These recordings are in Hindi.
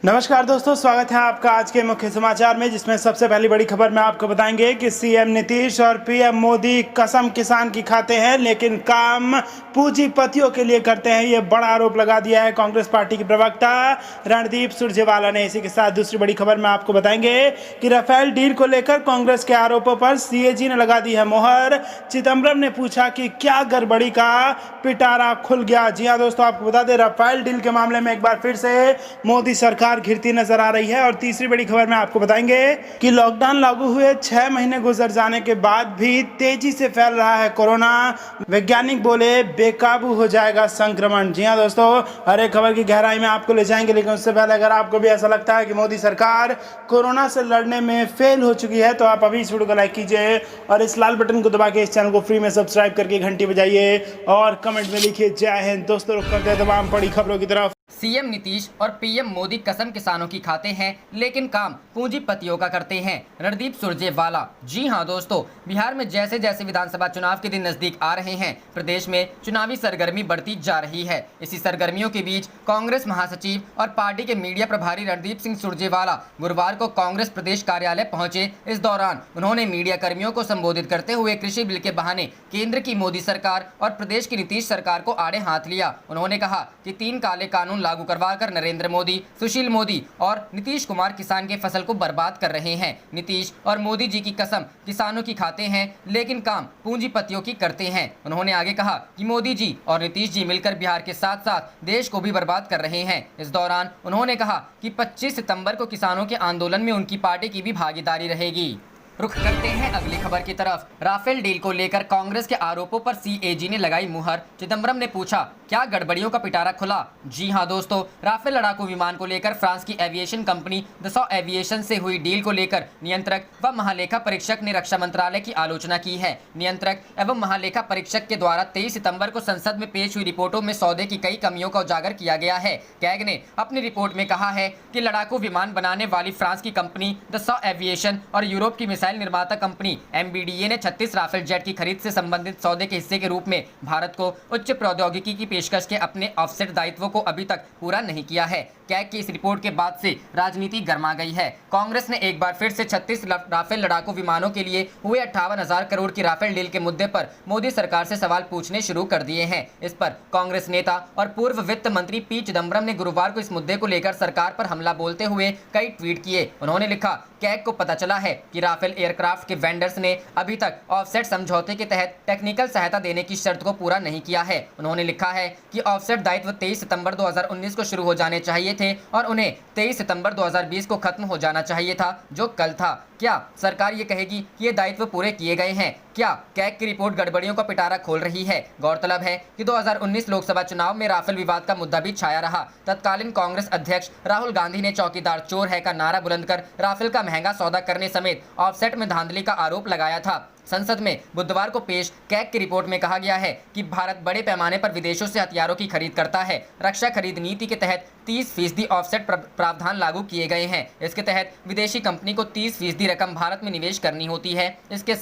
नमस्कार दोस्तों, स्वागत है आपका आज के मुख्य समाचार में, जिसमें सबसे पहली बड़ी खबर में आपको बताएंगे कि सीएम नीतीश और पीएम मोदी कसम किसान की खाते हैं लेकिन काम पूंजीपतियों के लिए करते हैं। ये बड़ा आरोप लगा दिया है कांग्रेस पार्टी के प्रवक्ता रणदीप सुरजेवाला ने। इसी के साथ दूसरी बड़ी खबर में आपको बताएंगे कि राफेल डील को लेकर कांग्रेस के आरोपों पर सीएजी ने लगा दी है मोहर। चिदम्बरम ने पूछा कि क्या गड़बड़ी का पिटारा खुल गया। जी हाँ दोस्तों, आपको बता दें राफेल डील के मामले में एक बार फिर से मोदी सरकार घिरती नजर आ रही है। और तीसरी बड़ी खबर में आपको बताएंगे कि लॉकडाउन लागू हुए 6 महीने गुजर जाने के बाद भी तेजी से फैल रहा है कोरोना। वैज्ञानिक बोले बेकाबू हो जाएगा संक्रमण। जी हां दोस्तों, हर एक खबर की गहराई में आपको ले जाएंगे, लेकिन उससे पहले अगर आपको भी ऐसा लगता है कि मोदी सरकार कोरोना से लड़ने में फेल हो चुकी है तो आप अभी इस वीडियो को लाइक कीजिए और इस लाल बटन को दबा के इस चैनल को फ्री में सब्सक्राइब करके घंटी बजाइए और कमेंट में लिखिए जय हिंद। दोस्तों, रुक करते हैं तमाम बड़ी खबरों की तरफ। सीएम नीतीश और पीएम मोदी कसम किसानों की खाते हैं लेकिन काम पूंजीपतियों का करते हैं। रणदीप सुरजेवाला। जी हां दोस्तों, बिहार में जैसे जैसे विधानसभा चुनाव के दिन नजदीक आ रहे हैं, प्रदेश में चुनावी सरगर्मी बढ़ती जा रही है। इसी सरगर्मियों के बीच कांग्रेस महासचिव और पार्टी के मीडिया प्रभारी रणदीप सिंह सुरजेवाला गुरुवार को कांग्रेस प्रदेश कार्यालय पहुंचे। इस दौरान उन्होंने मीडिया कर्मियों को संबोधित करते हुए कृषि बिल के बहाने केंद्र की मोदी सरकार और प्रदेश की नीतीश सरकार को आड़े हाथ लिया। उन्होंने कहा कि 3 काले कानून लागू करवाकर नरेंद्र मोदी, सुशील मोदी और नीतीश कुमार किसान के फसल को बर्बाद कर रहे हैं। नीतीश और मोदी जी की कसम किसानों की खाते हैं लेकिन काम पूंजीपतियों की करते हैं। उन्होंने आगे कहा कि मोदी जी और नीतीश जी मिलकर बिहार के साथ साथ देश को भी बर्बाद कर रहे हैं। इस दौरान उन्होंने कहा कि 25 सितंबर को किसानों के आंदोलन में उनकी पार्टी की भी भागीदारी रहेगी। रुख करते हैं अगली खबर की तरफ। राफेल डील को लेकर कांग्रेस के आरोपों पर सीएजी ने लगाई मुहर। चिदम्बरम ने पूछा क्या गड़बड़ियों का पिटारा खुला। जी हां दोस्तों, राफेल लड़ाकू विमान को लेकर फ्रांस की एविएशन कंपनी दसॉ एविएशन से हुई डील को लेकर नियंत्रक व महालेखा परीक्षक ने रक्षा मंत्रालय की आलोचना की है। नियंत्रक एवं महालेखा परीक्षक के द्वारा 23 सितंबर को संसद में पेश हुई रिपोर्टों में सौदे की कई कमियों का उजागर किया गया है। कैग ने अपनी रिपोर्ट में कहा है कि लड़ाकू विमान बनाने वाली फ्रांस की कंपनी दसॉ एविएशन और यूरोप की मिसाइल निर्माता कंपनी एमबीडीए ने 36 राफेल जेट की खरीद से संबंधित सौदे के हिस्से के रूप में भारत को उच्च प्रौद्योगिकी की पेशकश के अपने ऑफसेट दायित्वों को अभी तक पूरा नहीं किया है। कैग की इस रिपोर्ट के बाद से राजनीति गर्मा गई है। कांग्रेस ने एक बार फिर से 36 राफेल लड़ाकू विमानों के लिए हुए 58,000 करोड़ की राफेल डील के मुद्दे पर मोदी सरकार से सवाल पूछने शुरू कर दिए हैं। इस पर कांग्रेस नेता और पूर्व वित्त मंत्री पी चिदम्बरम ने गुरुवार को इस मुद्दे को लेकर सरकार पर हमला बोलते हुए कई ट्वीट किए। उन्होंने लिखा, कैग को पता चला है कि राफेल एयरक्राफ्ट के वेंडर्स ने अभी तक ऑफसेट समझौते के तहत टेक्निकल सहायता देने की शर्त को पूरा नहीं किया है। उन्होंने लिखा है कि ऑफसेट दायित्व 23 सितंबर 2019 को शुरू हो जाने चाहिए थे और उन्हें 23 सितंबर 2020 को खत्म हो जाना चाहिए था, जो कल था। क्या सरकार ये कहेगी कि ये दायित्व पूरे किए गए हैं? क्या कैग की रिपोर्ट गड़बड़ियों का पिटारा खोल रही है? गौरतलब है कि 2019 लोकसभा चुनाव में राफेल विवाद का मुद्दा भी छाया रहा। तत्कालीन कांग्रेस अध्यक्ष राहुल गांधी ने चौकीदार चोर है का नारा बुलंद कर राफेल का महंगा सौदा करने समेत ऑफसेट में धांधली का आरोप लगाया था। संसद में बुधवार को पेश कैग की रिपोर्ट में कहा गया है कि भारत बड़े पैमाने पर विदेशों से हथियारों की खरीद करता है। रक्षा खरीद नीति के तहत 30% ऑफसेट प्रावधान लागू किए गए हैं। इसके तहत विदेशी कंपनी को 30% रकम भारत में निवेश करनी होती है। इसके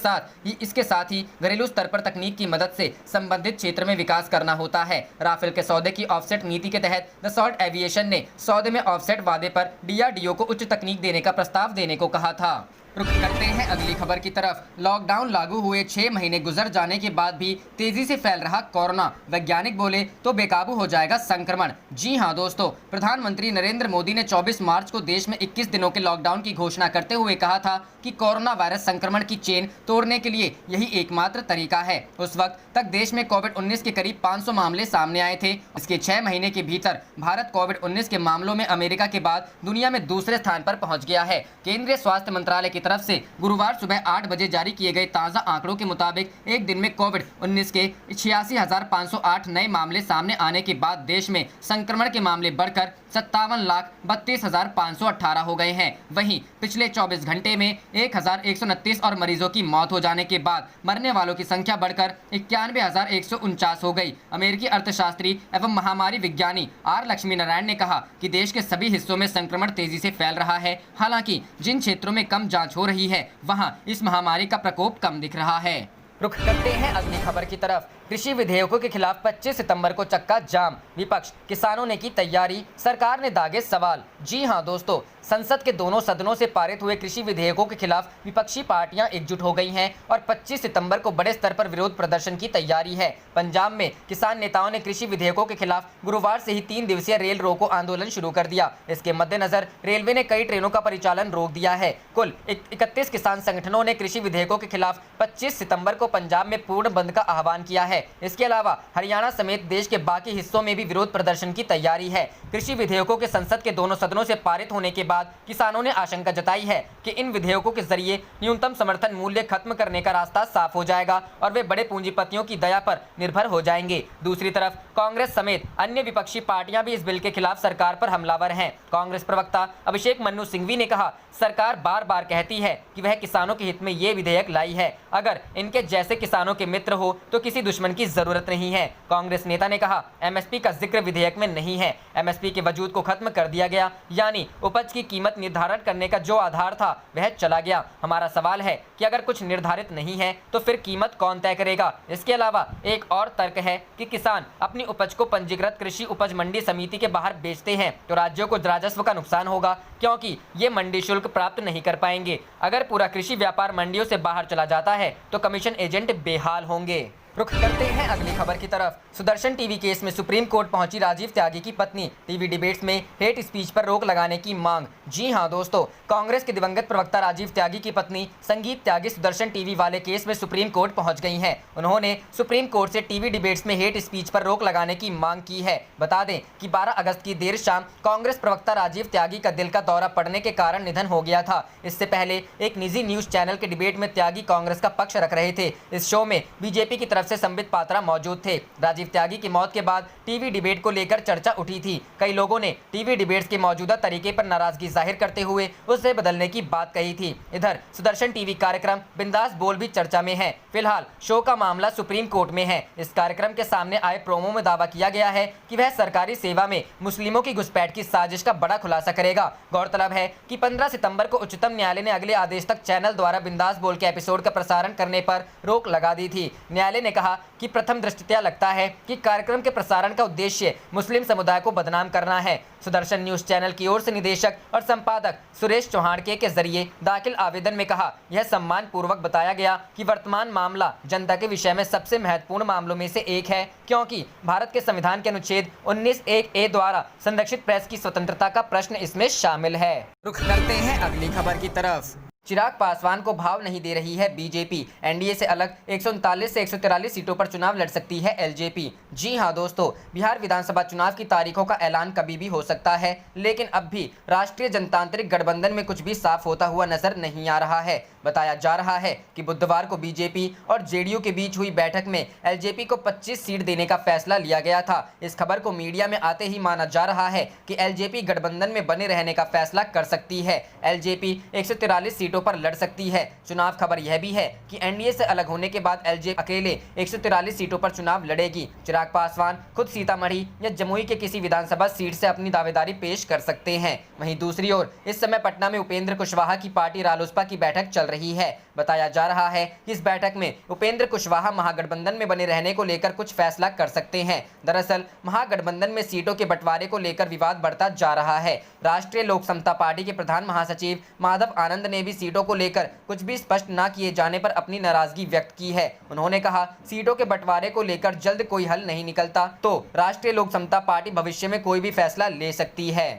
साथ ही घरेलू स्तर पर तकनीक की मदद से संबंधित क्षेत्र में विकास करना होता है। राफेल के सौदे की ऑफसेट नीति के तहत दसॉल्ट एविएशन ने सौदे में ऑफसेट वादे पर डीआरडीओ को उच्च तकनीक देने का प्रस्ताव देने को कहा था। रुक करते हैं अगली खबर की तरफ। लॉकडाउन लागू हुए 6 महीने गुजर जाने के बाद भी तेजी से फैल रहा कोरोना। वैज्ञानिक बोले तो बेकाबू हो जाएगा संक्रमण। जी हां दोस्तों, प्रधानमंत्री नरेंद्र मोदी ने 24 मार्च को देश में 21 दिनों के लॉकडाउन की घोषणा करते हुए कहा था कि कोरोना वायरस संक्रमण की चेन तोड़ने के लिए यही एकमात्र तरीका है। उस वक्त तक देश में कोविड-19 के करीब 500 मामले सामने आए थे। इसके 6 महीने के भीतर भारत कोविड-19 के मामलों में अमेरिका के बाद दुनिया में दूसरे स्थान पर पहुंच गया है। केंद्रीय स्वास्थ्य मंत्रालय की तरफ से गुरुवार सुबह 8 बजे जारी किए गए ताज़ा आंकड़ों के मुताबिक एक दिन में कोविड-19 के 86,508 नए मामले सामने आने के बाद देश में संक्रमण के मामले बढ़कर 57,32,518 हो गए हैं। वहीं पिछले 24 घंटे में 1,129 और मरीजों की मौत हो जाने के बाद मरने वालों की संख्या बढ़कर 91,149 हो गई। अमेरिकी अर्थशास्त्री एवं महामारी विज्ञानी आर लक्ष्मी नारायण ने कहा कि देश के सभी हिस्सों में संक्रमण तेजी से फैल रहा है। हालांकि जिन क्षेत्रों में कम जांच हो रही है वहां इस महामारी का प्रकोप कम दिख रहा है। रुख करते हैं अगली खबर की तरफ। कृषि विधेयकों के खिलाफ 25 सितंबर को चक्का जाम, विपक्ष किसानों ने की तैयारी, सरकार ने दागे सवाल। जी हां दोस्तों, संसद के दोनों सदनों से पारित हुए कृषि विधेयकों के खिलाफ विपक्षी पार्टियां एकजुट हो गई हैं और 25 सितंबर को बड़े स्तर पर विरोध प्रदर्शन की तैयारी है। पंजाब में किसान नेताओं ने कृषि विधेयकों के खिलाफ गुरुवार से ही 3 दिवसीय रेल रोको आंदोलन शुरू कर दिया। इसके मद्देनजर रेलवे ने कई ट्रेनों का परिचालन रोक दिया है। कुल 31 किसान संगठनों ने कृषि विधेयकों के खिलाफ 25 सितंबर को पंजाब में पूर्ण बंद का आह्वान किया है। इसके अलावा हरियाणा समेत देश के बाकी हिस्सों में भी विरोध प्रदर्शन की तैयारी है। कृषि विधेयकों के संसद के दोनों सदनों से पारित होने के बाद किसानों ने आशंका जताई है कि इन विधेयकों के जरिए न्यूनतम समर्थन मूल्य खत्म करने का रास्ता साफ हो जाएगा और वे बड़े पूंजीपतियों की दया पर निर्भर हो जाएंगे। दूसरी तरफ कांग्रेस समेत अन्य विपक्षी पार्टियां भी इस बिल के खिलाफ सरकार पर हमलावर हैं। कांग्रेस प्रवक्ता अभिषेक मनु सिंघवी ने कहा, सरकार बार बार कहती है कि वह किसानों के हित में ये विधेयक लाई है। अगर इनके जैसे किसानों के मित्र हो तो किसी दुश्मन की जरूरत नहीं है। कांग्रेस नेता ने कहा, एमएसपी का जिक्र विधेयक में नहीं है। एमएसपी के वजूद को खत्म कर दिया गया, यानी उपज की कीमत निर्धारण करने का जो आधार था वह चला गया। हमारा सवाल है कि अगर कुछ निर्धारित नहीं है तो फिर कीमत कौन तय करेगा। इसके अलावा एक और तर्क है कि किसान अपनी उपज को पंजीकृत कृषि उपज मंडी समिति के बाहर बेचते हैं तो राज्यों को राजस्व का नुकसान होगा, क्योंकि ये मंडी शुल्क प्राप्त नहीं कर पाएंगे। अगर पूरा कृषि व्यापार मंडियों से बाहर चला जाता है तो कमीशन एजेंट बेहाल होंगे। रुख करते हैं अगली खबर की तरफ। सुदर्शन टीवी केस में सुप्रीम कोर्ट पहुंची राजीव त्यागी की पत्नी, टीवी डिबेट्स में हेट स्पीच पर रोक लगाने की मांग। जी हां दोस्तों, कांग्रेस के दिवंगत प्रवक्ता राजीव त्यागी की पत्नी संगीत त्यागी सुदर्शन टीवी वाले केस में सुप्रीम कोर्ट पहुंच गई हैं। उन्होंने सुप्रीम कोर्ट से टीवी डिबेट्स में हेट स्पीच पर रोक लगाने की मांग की है। बता दें कि 12 अगस्त की देर शाम कांग्रेस प्रवक्ता राजीव त्यागी का दिल का दौरा पड़ने के कारण निधन हो गया था। इससे पहले एक निजी न्यूज चैनल के डिबेट में त्यागी कांग्रेस का पक्ष रख रहे थे। इस शो में बीजेपी की तरफ से संबित पात्रा मौजूद थे। राजीव त्यागी की मौत के बाद टीवी डिबेट को लेकर चर्चा उठी थी। कई लोगों ने टीवी डिबेट्स के मौजूदा तरीके पर नाराजगी जाहिर करते हुए उसे बदलने की बात कही थी। इधर सुदर्शन टीवी कार्यक्रम बिंदास बोल भी चर्चा में है। फिलहाल शो का मामला सुप्रीम कोर्ट में है। इस कार्यक्रम के सामने आए प्रोमो में दावा किया गया है कि वह सरकारी सेवा में मुस्लिमों की घुसपैठ की साजिश का बड़ा खुलासा करेगा। गौरतलब है कि 15 सितंबर को उच्चतम न्यायालय ने अगले आदेश तक चैनल द्वारा बिंदास बोल के एपिसोड का प्रसारण करने पर रोक लगा दी थी। न्यायालय ने कहा कि प्रथम दृष्टया लगता है कि कार्यक्रम के प्रसारण का उद्देश्य मुस्लिम समुदाय को बदनाम करना है। सुदर्शन न्यूज चैनल की ओर से निदेशक और संपादक सुरेश चौहान के जरिए दाखिल आवेदन में कहा, यह सम्मान पूर्वक बताया गया कि वर्तमान मामला जनता के विषय में सबसे महत्वपूर्ण मामलों में से एक है, क्योंकि भारत के संविधान के अनुच्छेद 19(1)(a) द्वारा संरक्षित प्रेस की स्वतंत्रता का प्रश्न इसमें शामिल है। रुख करते हैं अगली खबर की तरफ। चिराग पासवान को भाव नहीं दे रही है बीजेपी, एनडीए से अलग 139 से 143 सीटों पर चुनाव लड़ सकती है एलजेपी। जी हां दोस्तों, बिहार विधानसभा चुनाव की तारीखों का ऐलान कभी भी हो सकता है, लेकिन अब भी राष्ट्रीय जनतांत्रिक गठबंधन में कुछ भी साफ होता हुआ नजर नहीं आ रहा है। बताया जा रहा है कि बुधवार को बीजेपी और जेडीयू के बीच हुई बैठक में एलजेपी को 25 सीट देने का फैसला लिया गया था। इस खबर को मीडिया में आते ही माना जा रहा है कि एलजेपी गठबंधन में बने रहने का फैसला कर सकती है। एलजेपी 143 सीटों पर लड़ सकती है। चुनाव खबर यह भी है कि एनडीए से अलग होने के बाद एलजेपी अकेले 143 सीटों पर चुनाव लड़ेगी। चिराग पासवान खुद सीतामढ़ी या जमुई के किसी विधानसभा सीट से अपनी दावेदारी पेश कर सकते हैं। वहीं दूसरी ओर इस समय पटना में उपेंद्र कुशवाहा की पार्टी रालोसपा की बैठक चल रही है। बताया जा रहा है कि इस बैठक में उपेंद्र कुशवाहा महागठबंधन में बने रहने को लेकर कुछ फैसला कर सकते हैं। दरअसल महागठबंधन में सीटों के बंटवारे को लेकर विवाद बढ़ता जा रहा है। राष्ट्रीय लोक समता पार्टी के प्रधान महासचिव माधव आनंद ने भी सीटों को लेकर कुछ भी स्पष्ट न किए जाने पर अपनी नाराजगी व्यक्त की है। उन्होंने कहा, सीटों के बंटवारे को लेकर जल्द कोई हल नहीं निकलता तो राष्ट्रीय लोक समता पार्टी भविष्य में कोई भी फैसला ले सकती है।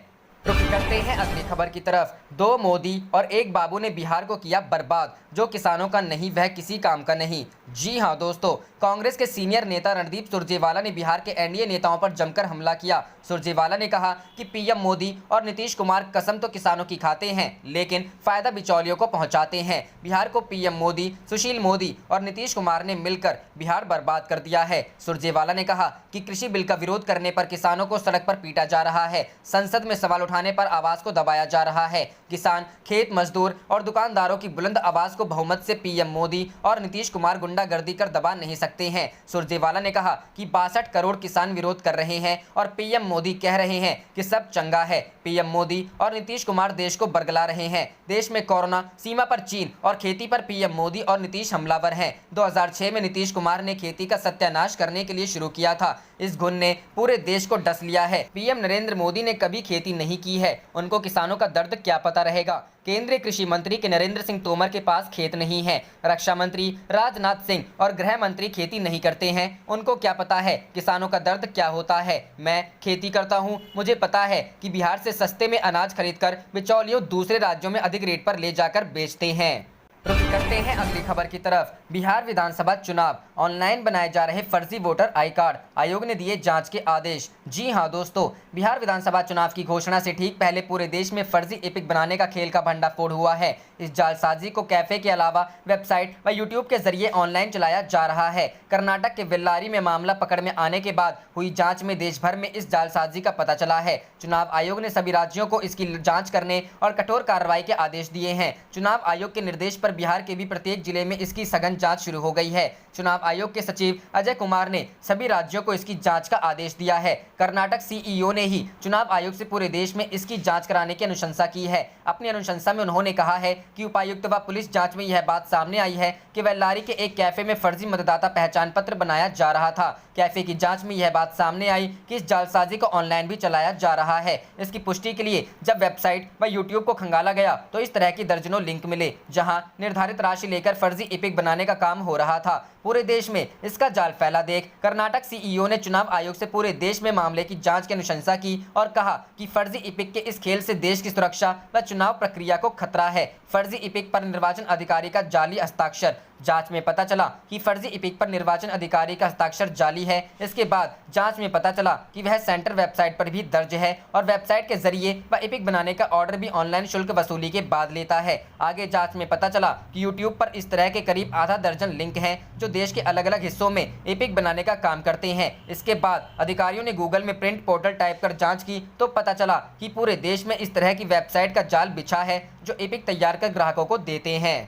रुख करते हैं अगली खबर की तरफ। 2 मोदी और 1 बाबू ने बिहार को किया बर्बाद, जो किसानों का नहीं वह किसी काम का नहीं। जी हां दोस्तों, कांग्रेस के सीनियर नेता रणदीप सुरजेवाला ने बिहार के एनडीए नेताओं पर जमकर हमला किया। सुरजेवाला ने कहा कि पीएम मोदी और नीतीश कुमार कसम तो किसानों की खाते हैं, लेकिन फायदा बिचौलियों को पहुंचाते हैं। बिहार को पीएम मोदी, सुशील मोदी और नीतीश कुमार ने मिलकर बिहार बर्बाद कर दिया है। सुरजेवाला ने कहा कि कृषि बिल का विरोध करने पर किसानों को सड़क पर पीटा जा रहा है। संसद में सवाल उठाने पर आवाज को दबाया जा रहा है। किसान, खेत मजदूर और दुकानदारों की बुलंद आवाज को बहुमत से पीएम मोदी और नीतीश कुमार गुंडागर्दी कर दबा नहीं सकते हैं। सुरजेवाला ने कहा कि 62 करोड़ किसान विरोध कर रहे हैं और पीएम मोदी कह रहे हैं कि सब चंगा है। पीएम मोदी और नीतीश कुमार देश को बरगला रहे हैं। देश में कोरोना, सीमा पर चीन और खेती पर पीएम मोदी और नीतीश हमलावर हैं। 2006 में नीतीश कुमार ने खेती का सत्यानाश करने के लिए शुरू किया था। इस घुन ने पूरे देश को डस लिया है। पीएम नरेंद्र मोदी ने कभी खेती नहीं की है, उनको किसानों का दर्द क्या पता रहेगा। केंद्रीय कृषि मंत्री के नरेंद्र सिंह तोमर के पास खेत नहीं है। रक्षा मंत्री राजनाथ सिंह और गृह मंत्री खेती नहीं करते हैं, उनको क्या पता है किसानों का दर्द क्या होता है। मैं खेती करता हूं, मुझे पता है कि बिहार से सस्ते में अनाज खरीदकर बिचौलियों दूसरे राज्यों में अधिक रेट पर ले जाकर बेचते हैं। रुक करते हैं अगली खबर की तरफ। बिहार विधानसभा चुनाव, ऑनलाइन बनाए जा रहे फर्जी वोटर आई कार्ड, आयोग ने दिए जांच के आदेश। जी हां दोस्तों, बिहार विधानसभा चुनाव की घोषणा से ठीक पहले पूरे देश में फर्जी एपिक बनाने का खेल का भंडाफोड़ हुआ है। इस जालसाजी को कैफे के अलावा वेबसाइट व यूट्यूब के जरिए ऑनलाइन चलाया जा रहा है। कर्नाटक के बेल्लारी में मामला पकड़ में आने के बाद हुई जांच में देश भर में इस जालसाजी का पता चला है। चुनाव आयोग ने सभी राज्यों को इसकी जांच करने और कठोर कार्रवाई के आदेश दिए हैं। चुनाव आयोग के निर्देश पर बिहार के भी प्रत्येक जिले में इसकी सघन जांच शुरू हो गई है। चुनाव आयोग के सचिव अजय कुमार ने सभी राज्यों को इसकी जांच का आदेश दिया है। कर्नाटक सीईओ ने ही चुनाव आयोग से पूरे देश में इसकी जांच कराने की अनुशंसा की है। अपनी अनुशंसा में उन्होंने कहा है कि उपायुक्त व पुलिस जांच में यह बात सामने आई है कि बेल्लारी के एक कैफे में फर्जी मतदाता पहचान पत्र बनाया जा रहा था। कैफे की जांच में यह बात सामने आई कि इस जालसाजी को ऑनलाइन भी चलाया जा रहा है। इसकी पुष्टि के लिए जब वेबसाइट व यूट्यूब को खंगाला गया तो इस तरह की दर्जनों लिंक मिले जहां निर्धारित राशि लेकर फर्जी एपिक बनाने का काम हो रहा था। पूरे देश में इसका जाल फैला देख कर्नाटक सीईओ ने चुनाव आयोग से पूरे देश में मामले की जांच की अनुशंसा की और कहा कि फर्जी एपिक के इस खेल से देश की सुरक्षा व चुनाव प्रक्रिया को खतरा है। फर्जी एपिक पर निर्वाचन अधिकारी का जाली हस्ताक्षर, जांच में पता चला कि फर्जी एपिक पर निर्वाचन अधिकारी का हस्ताक्षर जाली है। इसके बाद जांच में पता चला कि वह सेंटर वेबसाइट पर भी दर्ज है और वेबसाइट के जरिए वह एपिक बनाने का ऑर्डर भी ऑनलाइन शुल्क वसूली के बाद लेता है। आगे जांच में पता चला कि यूट्यूब पर इस तरह के करीब आधा दर्जन लिंक हैं जो देश के अलग अलग हिस्सों में एपिक बनाने का काम करते हैं। इसके बाद अधिकारियों ने गूगल में प्रिंट पोर्टल टाइप कर जांच की तो पता चला कि पूरे देश में इस तरह की वेबसाइट का जाल बिछा है जो एपिक तैयार कर ग्राहकों को देते हैं।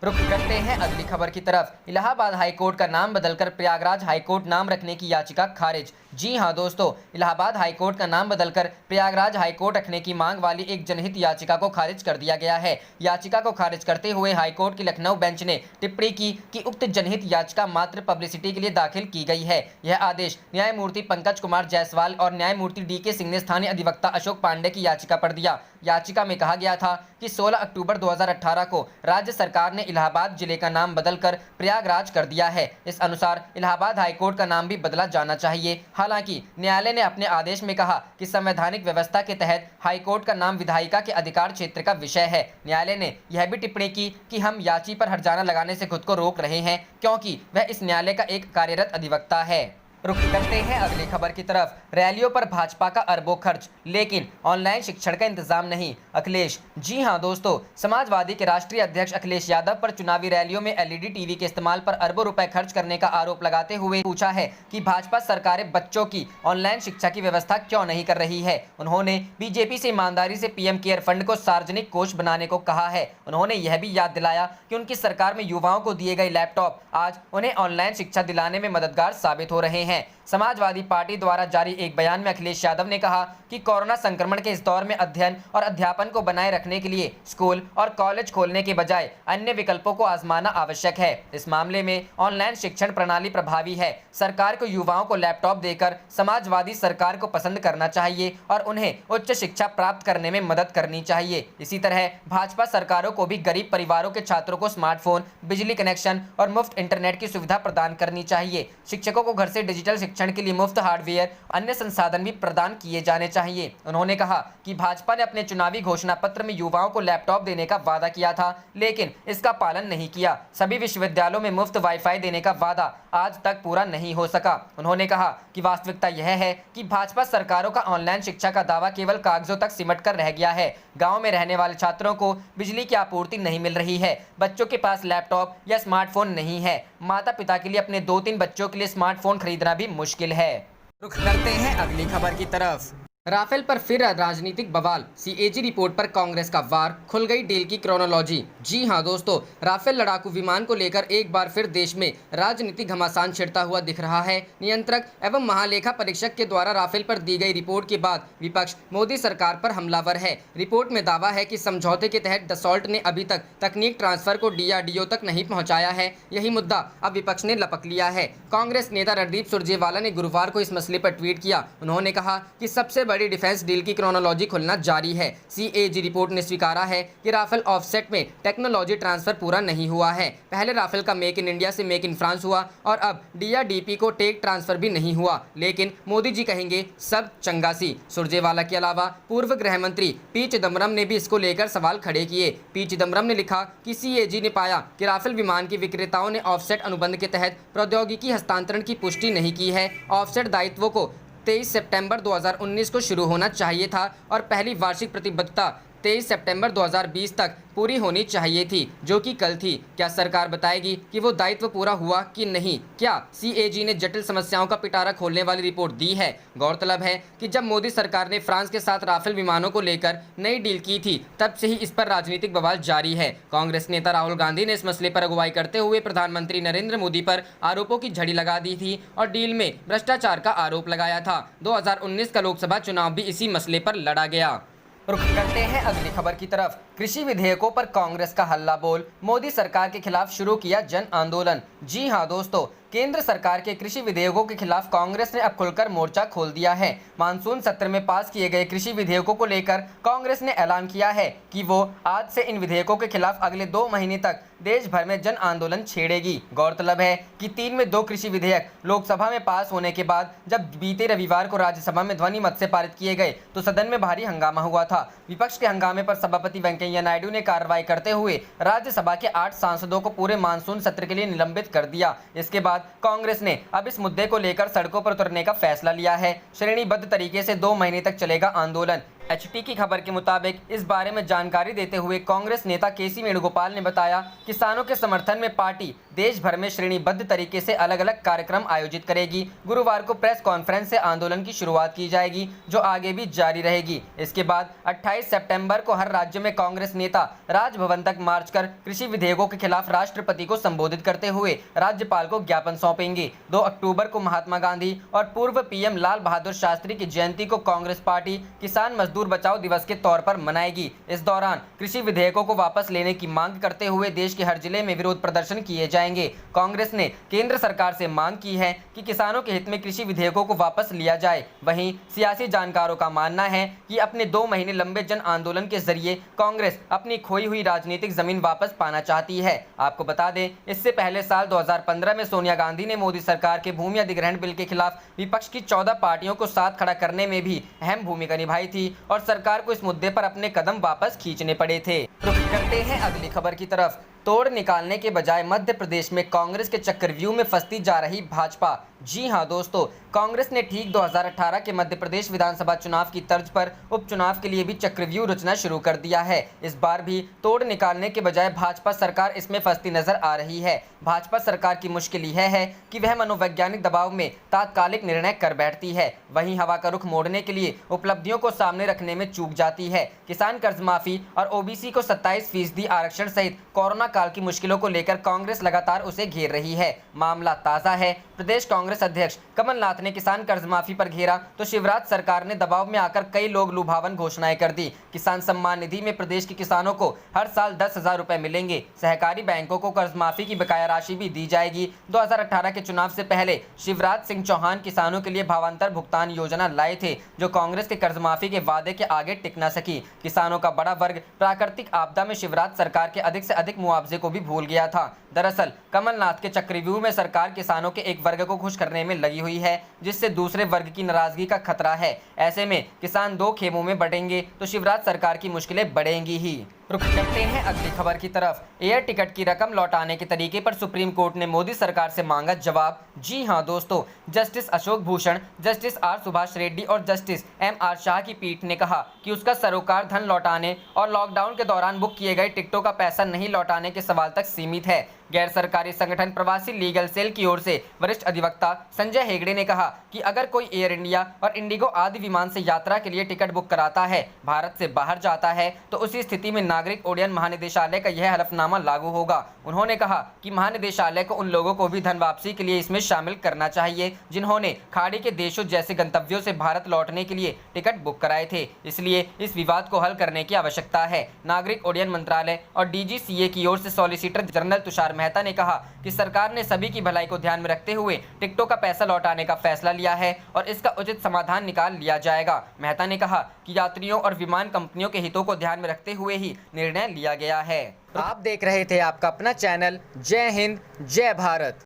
रुक करते हैं अगली खबर की तरफ। इलाहाबाद हाईकोर्ट का नाम बदलकर प्रयागराज हाईकोर्ट नाम रखने की याचिका खारिज। जी हां दोस्तों, इलाहाबाद हाईकोर्ट का नाम बदलकर प्रयागराज हाईकोर्ट रखने की मांग वाली एक जनहित याचिका को खारिज कर दिया गया है। याचिका को खारिज करते हुए हाईकोर्ट की लखनऊ बेंच ने टिप्पणी की कि उक्त जनहित याचिका मात्र पब्लिसिटी के लिए दाखिल की गई है। यह आदेश न्यायमूर्ति पंकज कुमार जायसवाल और न्यायमूर्ति डीके सिंह ने स्थानीय अधिवक्ता अशोक पांडे की याचिका पर दिया। याचिका में कहा गया था कि 16 अक्टूबर 2018 को राज्य सरकार ने इलाहाबाद जिले का नाम बदलकर प्रयागराज कर दिया है। इस अनुसार इलाहाबाद हाईकोर्ट का नाम भी बदला जाना चाहिए। हालांकि न्यायालय ने अपने आदेश में कहा कि संवैधानिक व्यवस्था के तहत हाईकोर्ट का नाम विधायिका के अधिकार क्षेत्र का विषय है। न्यायालय ने यह भी टिप्पणी की कि हम याची पर हर्जाना लगाने से खुद को रोक रहे हैं क्योंकि वह इस न्यायालय का एक कार्यरत अधिवक्ता है। रुक करते हैं अगली खबर की तरफ। रैलियों पर भाजपा का अरबों खर्च, लेकिन ऑनलाइन शिक्षण का इंतजाम नहीं, अखिलेश। जी हां दोस्तों, समाजवादी के राष्ट्रीय अध्यक्ष अखिलेश यादव पर चुनावी रैलियों में एलईडी टीवी के इस्तेमाल पर अरबों रुपए खर्च करने का आरोप लगाते हुए पूछा है कि भाजपा सरकारें बच्चों की ऑनलाइन शिक्षा की व्यवस्था क्यों नहीं कर रही है। उन्होंने बीजेपी से ईमानदारी से पीएम केयर फंड को सार्वजनिक कोष बनाने को कहा है। उन्होंने यह भी याद दिलाया कि उनकी सरकार में युवाओं को दिए गए लैपटॉप आज उन्हें ऑनलाइन शिक्षा दिलाने में मददगार साबित हो रहे हैं। समाजवादी पार्टी द्वारा जारी एक बयान में अखिलेश यादव ने कहा कि कोरोना संक्रमण के इस दौर में अध्ययन और अध्यापन को बनाए रखने के लिए स्कूल और कॉलेज खोलने के बजाय अन्य विकल्पों को आजमाना आवश्यक है। इस मामले में ऑनलाइन शिक्षण प्रणाली प्रभावी है। सरकार को युवाओं को लैपटॉप देकर समाजवादी सरकार को पसंद करना चाहिए और उन्हें उच्च शिक्षा प्राप्त करने में मदद करनी चाहिए। इसी तरह भाजपा सरकारों को भी गरीब परिवारों के छात्रों को स्मार्टफोन, बिजली कनेक्शन और मुफ्त इंटरनेट की सुविधा प्रदान करनी चाहिए। शिक्षकों को घर से डिजिटल शिक्षण के लिए मुफ्त हार्डवेयर, अन्य संसाधन भी प्रदान किए जाने चाहिए। उन्होंने कहा कि भाजपा ने अपने चुनावी घोषणा पत्र में युवाओं को लैपटॉप देने का वादा किया था, लेकिन इसका पालन नहीं किया। सभी विश्वविद्यालयों में मुफ्त वाईफाई देने का वादा आज तक पूरा नहीं हो सका। उन्होंने कहा कि वास्तविकता यह है कि भाजपा सरकारों का ऑनलाइन शिक्षा का दावा केवल कागजों तक सिमट कर रह गया है। गाँव में रहने वाले छात्रों को बिजली की आपूर्ति नहीं मिल रही है, बच्चों के पास लैपटॉप या स्मार्टफोन नहीं है, माता पिता के लिए अपने 2-3 बच्चों के लिए स्मार्टफोन खरीदना भी मुश्किल है। रुख करते हैं अगली खबर की तरफ। राफेल पर फिर राजनीतिक बवाल, सीएजी रिपोर्ट पर कांग्रेस का वार, खुल गई डील की क्रोनोलॉजी। जी हां दोस्तों, राफेल लड़ाकू विमान को लेकर एक बार फिर देश में राजनीतिक घमासान छिड़ता हुआ दिख रहा है। नियंत्रक एवं महालेखा परीक्षक के द्वारा राफेल पर दी गई रिपोर्ट के बाद विपक्ष मोदी सरकार पर हमलावर है। रिपोर्ट में दावा है कि समझौते के तहत डसॉल्ट ने अभी तक तकनीक ट्रांसफर को डीआरडीओ तक नहीं पहुंचाया है। यही मुद्दा अब विपक्ष ने लपक लिया है। कांग्रेस नेता रणदीप सुरजेवाला ने गुरुवार को इस मसले पर ट्वीट किया। उन्होंने कहा कि सबसे बड़ी डिफेंस डील की क्रोनोलॉजी खुलना जारी है। सीएजी रिपोर्ट ने स्वीकारा है कि राफेल ऑफसेट में टेक्नोलॉजी ट्रांसफर पूरा नहीं हुआ है। पहले राफेल का मेक इन इंडिया से मेक इन फ्रांस हुआ और अब डीआरडीपी को टेक ट्रांसफर भी नहीं हुआ। लेकिन मोदी जी कहेंगे सब चंगासी। सुरजेवाला के अलावा पूर्व गृह मंत्री पी चिदम्बरम ने भी इसको लेकर सवाल खड़े किए। पी चिदम्बरम ने लिखा कि सीएजी ने पाया कि राफेल विमान के विक्रेताओं ने ऑफसेट अनुबंध के तहत प्रौद्योगिकी हस्तांतरण की पुष्टि नहीं की है। ऑफसेट दायित्वों को 23 सितंबर 2019 को शुरू होना चाहिए था और पहली वार्षिक प्रतिबद्धता 23 सितंबर 2020 तक पूरी होनी चाहिए थी, जो कि कल थी। क्या सरकार बताएगी कि वो दायित्व पूरा हुआ कि नहीं? क्या सीएजी ने जटिल समस्याओं का पिटारा खोलने वाली रिपोर्ट दी है? गौरतलब है कि जब मोदी सरकार ने फ्रांस के साथ राफेल विमानों को लेकर नई डील की थी, तब से ही इस पर राजनीतिक बवाल जारी है। कांग्रेस नेता राहुल गांधी ने इस मसले पर अगुवाई करते हुए प्रधानमंत्री नरेंद्र मोदी पर आरोपों की झड़ी लगा दी थी और डील में भ्रष्टाचार का आरोप लगाया था। 2019 का लोकसभा चुनाव भी इसी मसले पर लड़ा गया। रुख करते हैं अगली खबर की तरफ। कृषि विधेयकों पर कांग्रेस का हल्ला बोल, मोदी सरकार के खिलाफ शुरू किया जन आंदोलन। जी हां दोस्तों, केंद्र सरकार के कृषि विधेयकों के खिलाफ कांग्रेस ने अब खुलकर मोर्चा खोल दिया है। मानसून सत्र में पास किए गए कृषि विधेयकों को लेकर कांग्रेस ने ऐलान किया है कि वो आज से इन विधेयकों के खिलाफ अगले 2 महीने तक देश भर में जन आंदोलन छेड़ेगी। गौरतलब है कि 3 में 2 कृषि विधेयक लोकसभा में पास होने के बाद जब बीते रविवार को राज्यसभा में ध्वनि मत से पारित किए गए तो सदन में भारी हंगामा हुआ था। विपक्ष के हंगामे पर सभापति वेंकैया नायडू ने कार्रवाई करते हुए राज्यसभा के 8 सांसदों को पूरे मानसून सत्र के लिए निलंबित कर दिया। इसके बाद कांग्रेस ने अब इस मुद्दे को लेकर सड़कों पर उतरने का फैसला लिया है। श्रेणीबद्ध तरीके से 2 महीने तक चलेगा आंदोलन। एचटी की खबर के मुताबिक इस बारे में जानकारी देते हुए कांग्रेस नेता केसी वेणुगोपाल ने बताया, किसानों के समर्थन में पार्टी देश भर में श्रेणीबद्ध तरीके से अलग अलग कार्यक्रम आयोजित करेगी। गुरुवार को प्रेस कॉन्फ्रेंस से आंदोलन की शुरुआत की जाएगी, जो आगे भी जारी रहेगी। इसके बाद 28 सितंबर को हर राज्य में कांग्रेस नेता राजभवन तक मार्च कर कृषि विधेयकों के खिलाफ राष्ट्रपति को संबोधित करते हुए राज्यपाल को ज्ञापन सौंपेंगे। 2 अक्टूबर को महात्मा गांधी और पूर्व पीएम लाल बहादुर शास्त्री की जयंती को कांग्रेस पार्टी किसान मजदूर बचाओ दिवस के तौर पर मनाएगी। इस दौरान कृषि विधेयकों को वापस लेने की मांग करते हुए देश के हर जिले में विरोध प्रदर्शन किए जाएंगे। कांग्रेस ने केंद्र सरकार से मांग की है कि किसानों के हित में कृषि विधेयकों को वापस लिया जाए। वहीं सियासी जानकारों का मानना है कि अपने 2 महीने लंबे जन आंदोलन के जरिए कांग्रेस अपनी खोई हुई राजनीतिक जमीन वापस पाना चाहती है। आपको बता दें, इससे पहले साल 2015 में सोनिया गांधी ने मोदी सरकार के भूमि अधिग्रहण बिल के खिलाफ विपक्ष की 14 पार्टियों को साथ खड़ा करने में भी अहम भूमिका निभाई थी और सरकार को इस मुद्दे पर अपने कदम वापस खींचने पड़े थे। रुख करते हैं अगली खबर की तरफ। तोड़ निकालने के बजाय मध्य प्रदेश में कांग्रेस के चक्रव्यूह में फंसती जा रही भाजपा। जी हां दोस्तों, कांग्रेस ने ठीक 2018 के मध्य प्रदेश विधानसभा चुनाव की तर्ज पर उपचुनाव के लिए भी चक्रव्यूह रचना शुरू कर दिया है। इस बार भी तोड़ निकालने के बजाय भाजपा सरकार इसमें फंसती नजर आ रही है। भाजपा सरकार की मुश्किल यह है कि वह मनोवैज्ञानिक दबाव में तात्कालिक निर्णय कर बैठती है, वहीं हवा का रुख मोड़ने के लिए उपलब्धियों को सामने रखने में चूक जाती है। किसान कर्ज माफी और ओबीसी को 27% आरक्षण सहित कोरोना काल की मुश्किलों को लेकर कांग्रेस लगातार उसे घेर रही है। मामला ताजा है। प्रदेश कांग्रेस अध्यक्ष कमलनाथ ने किसान कर्ज माफी पर घेरा तो शिवराज सरकार ने दबाव में आकर कई लोग लुभावन घोषणाएं कर दी। किसान सम्मान निधि में प्रदेश के किसानों को हर साल 10,000 रुपए मिलेंगे। सहकारी बैंकों को कर्ज माफी की बकाया राशि भी दी जाएगी। 2018 के चुनाव से पहले शिवराज सिंह चौहान किसानों के लिए भावांतर भुगतान योजना लाए थे, जो कांग्रेस के कर्ज माफी के वादे के आगे टिक न सकी। किसानों का बड़ा वर्ग प्राकृतिक आपदा में शिवराज सरकार के अधिक से अधिक मुआवजे को भी भूल गया था। दरअसल कमलनाथ के चक्रव्यूह में सरकार किसानों के एक वर्ग को खुश करने में लगी हुई है, जिससे दूसरे वर्ग की नाराजगी का खतरा है। ऐसे में किसान 2 खेमों में बटेंगे तो शिवराज सरकार की मुश्किलें बढ़ेंगी ही। रुख करते हैं अगली खबर की तरफ। एयर टिकट की रकम लौटाने के तरीके पर सुप्रीम कोर्ट ने मोदी सरकार से मांगा जवाब। जी हां दोस्तों, justice Ashok Bhushan, justice R Subhash Reddy और जस्टिस MR शाह की पीठ ने कहा कि उसका सरोकार धन लौटाने और लॉकडाउन के दौरान बुक किए गए टिकटों का पैसा नहीं लौटाने के सवाल तक सीमित है। गैर सरकारी संगठन प्रवासी लीगल सेल की ओर से वरिष्ठ अधिवक्ता संजय हेगड़े ने कहा कि अगर कोई एयर इंडिया और इंडिगो आदि विमान से यात्रा के लिए टिकट बुक कराता है, भारत से बाहर जाता है, तो उसी स्थिति में नागरिक उड्डयन महानिदेशालय का यह हलफनामा लागू होगा। उन्होंने कहा कि महानिदेशालय को उन लोगों को भी धन वापसी के लिए इसमें शामिल करना चाहिए जिन्होंने खाड़ी के देशों जैसे गंतव्यों से भारत लौटने के लिए टिकट बुक कराए थे। इसलिए इस विवाद को हल करने की आवश्यकता है। नागरिक उड्डयन मंत्रालय और DGCA की ओर से सॉलिसिटर जनरल तुषार मेहता ने कहा कि सरकार ने सभी की भलाई को ध्यान में रखते हुए टिकटों का पैसा लौटाने का फैसला लिया है और इसका उचित समाधान निकाल लिया जाएगा। मेहता ने कहा कि यात्रियों और विमान कंपनियों के हितों को ध्यान में रखते हुए ही निर्णय लिया गया है। आप देख रहे थे आपका अपना चैनल जय हिंद जय भारत।